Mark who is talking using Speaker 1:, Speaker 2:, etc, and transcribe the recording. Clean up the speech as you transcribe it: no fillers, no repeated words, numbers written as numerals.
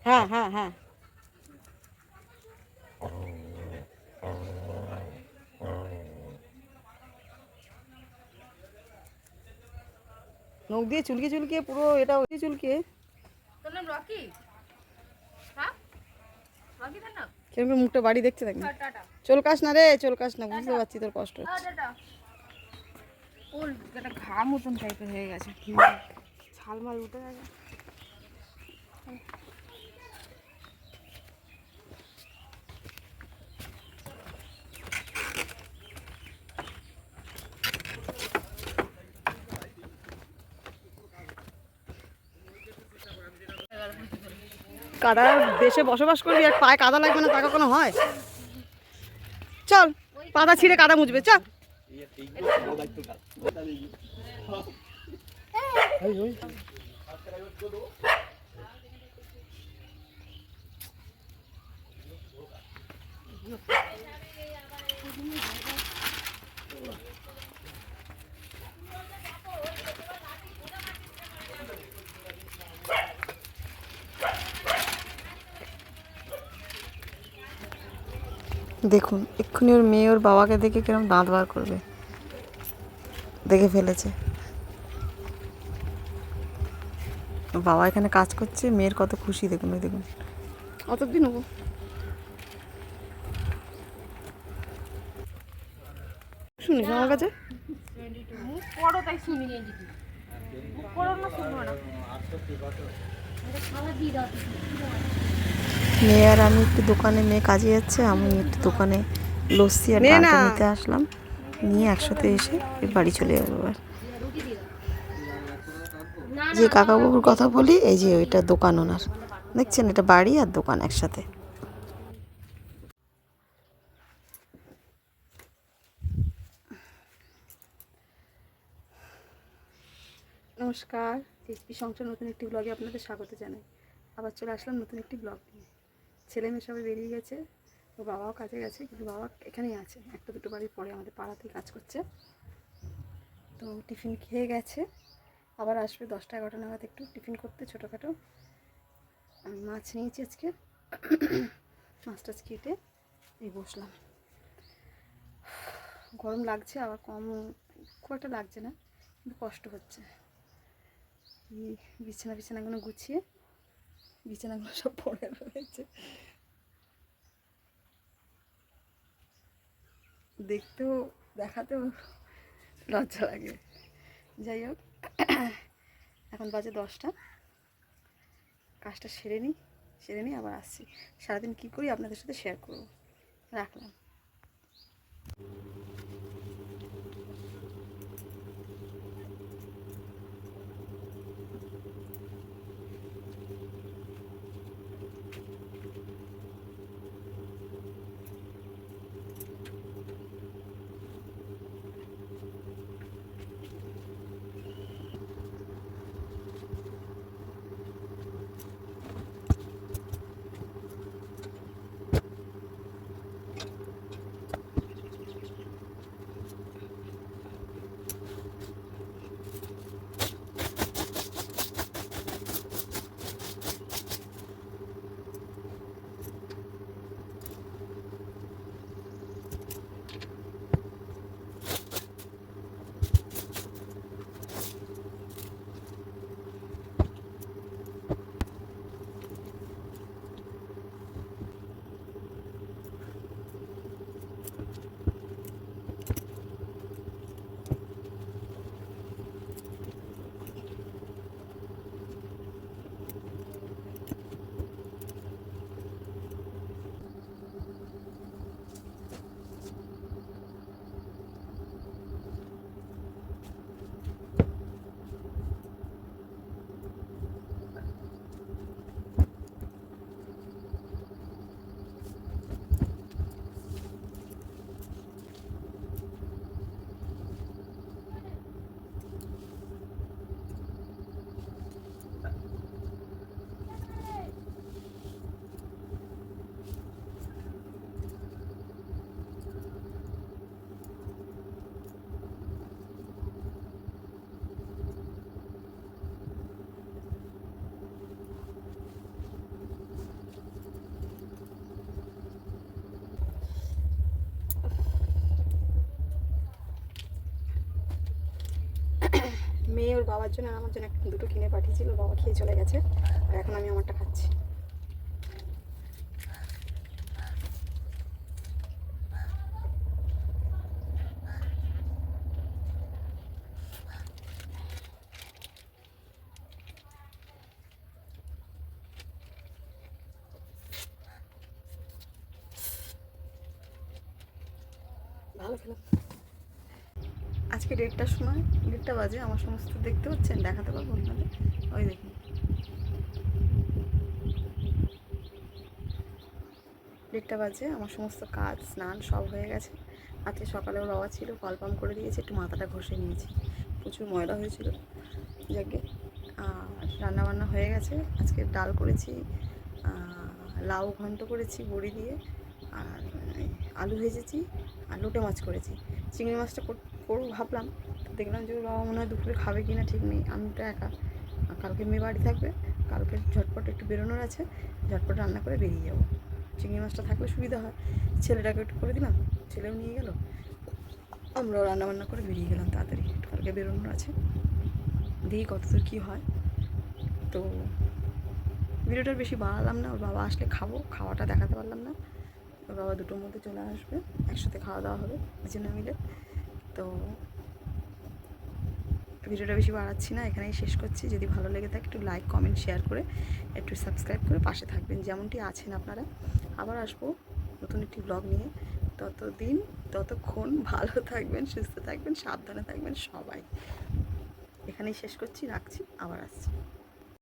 Speaker 1: হ্যাঁ হ্যাঁ হ্যাঁ, নখ দিয়ে চুলকে চুলকে পুরো এটা ওই চুলকে।
Speaker 2: তোর নাম রকি? হ্যাঁ রকি তার নাম?
Speaker 1: কেমন মুখটা বাড়ি দেখছে দেখ।
Speaker 2: টাটা।
Speaker 1: চলকাস না রে, চলকাস না, বুঝতে পারছি তোর কষ্ট হচ্ছে।
Speaker 2: টাটা। ওর একটা ঘা মতন টাইপের হয়ে গেছে, ছালমাল উঠে গেছে।
Speaker 1: কাদার দেশে বসবাস করবি আর পায়ে কাদা লাগবে না, তা কখনো হয়? চল পাতা ছিঁড়ে কাদা মুছবে, চল। দেখুন এক্ষুনি ওর মেয়ে ওর বাবাকে দেখে কিরম দাঁত বার করবে, দেখে ফেলেছে। বাবা এখানে কাজ করছে, মেয়ের কত খুশি দেখুন, ওই দেখুন। অতদিন হবো শুনিস আমার কাছে?
Speaker 2: মুখ পড়ো তাই শুনি, মুখ পড়ো না শুনবো না।
Speaker 3: মেয়ে আর আমি একটু দোকানে, মেয়ে কাজে যাচ্ছে, আমি একটু দোকানে লস্যি আর ডালটা নিতে আসলাম, নিয়ে একসাথে এসে বাড়ি চলে যাবো। এবার যে কাকাবাবুর কথা বলি, এই যে ওইটা দোকান ওনার, দেখছেন এটা বাড়ি আর দোকান একসাথে।
Speaker 1: নমস্কার, টিএসপি সংসার নতুন একটি ব্লগে আপনাদের স্বাগত জানাই। আবার চলে আসলাম নতুন একটি ব্লগ নিয়ে। ছেলে মেয়ে সবাই বেরিয়ে গেছে, ও বাবাও কাজে গেছে, কিন্তু বাবা এখানেই আছে, একটা দুটো বাড়ির পরে আমাদের পাড়াতেই কাজ করছে। তো টিফিন খেয়ে গেছে, আবার আসবে 10টা 11টা নাগাদ একটু টিফিন করতে ছোটোখাটো। আমি মাছ নিয়েছি আজকে, মাছ টাছ কেটে এই বসলাম। গরম লাগছে, আবার কম খুব একটা লাগছে না, কিন্তু কষ্ট হচ্ছে। বিছানাগুলো গুছিয়ে, বিছানাগুলো সব পড়ে রয়েছে, দেখতেও দেখাতেও লজ্জা লাগে। যাই হোক, এখন বাজে 10টা, কাজটা সেরে নিই আবার আসছি। সারাদিন কী করি আপনাদের সাথে শেয়ার করব। রাখলাম। ওর বাবার জন্য আর আমার জন্য দুটো কিনে পাঠিয়েছিল, ওর বাবা খেয়ে চলে গেছে, আর এখন আমি আমারটা খাচ্ছি। ভালো খেলাম। আজকে 1:30টার সময়, 1:30টা বাজে, আমার সমস্ত দেখতে পাচ্ছেন, দেখাতে পারবো আপনাদের, ওই দেখুন 1:30টা বাজে, আমার সমস্ত কাজ স্নান সব হয়ে গেছে। আজকে সকালেও বাবা ছিল, কল পাম্প করে দিয়েছে, একটু মাথাটা ঘষে নিয়েছি, প্রচুর ময়লা হয়েছিল। যাকে আর রান্নাবান্না হয়ে গেছে। আজকে ডাল করেছি, লাউ ঘন্ট করেছি বড়ি দিয়ে, আর আলু ভেজেছি, আর লোটে মাছ করেছি। চিংড়ি মাছটা করবো ভাবলাম, দেখলাম যে ওর বাবা মনে হয় দুপুরে খাবে কি না ঠিক নেই, আমি তো একা, আর কালকে মেয়ে বাড়ি থাকবে, কালকে ঝটপট একটু বেরোনোর আছে, ঝটপট রান্না করে বেরিয়ে যাবো। চিংড়ি মাছটা থাকলে সুবিধা হয়, ছেলেটাকে একটু করে দিলাম, ছেলেও নিয়ে গেল, আমরাও রান্নাবান্না করে বেরিয়ে গেলাম তাড়াতাড়ি, কালকে বেরোনোর আছে, দেখি কতদূর কী হয়। তো ভিডিওটার বেশি বাড়ালাম না, ওর বাবা আসলে খাবো, খাওয়াটা দেখাতে পারলাম না, ওর বাবা 2টোর মধ্যে চলে আসবে, একসাথে খাওয়া দাওয়া হবে দুজনে মিলে। তো ভিডিওটা বেশি বাড়াচ্ছি না, এখানেই শেষ করছি। যদি ভালো লেগে থাকে একটু লাইক কমেন্ট শেয়ার করে একটু সাবস্ক্রাইব করে পাশে থাকবেন, যেমনটি আছেন আপনারা। আবার আসবো নতুন একটি ব্লগ নিয়ে, ততক্ষণ ভালো থাকবেন, সুস্থ থাকবেন, সাবধানে থাকবেন সবাই। এখানেই শেষ করছি, রাখছি, আবার আসছি।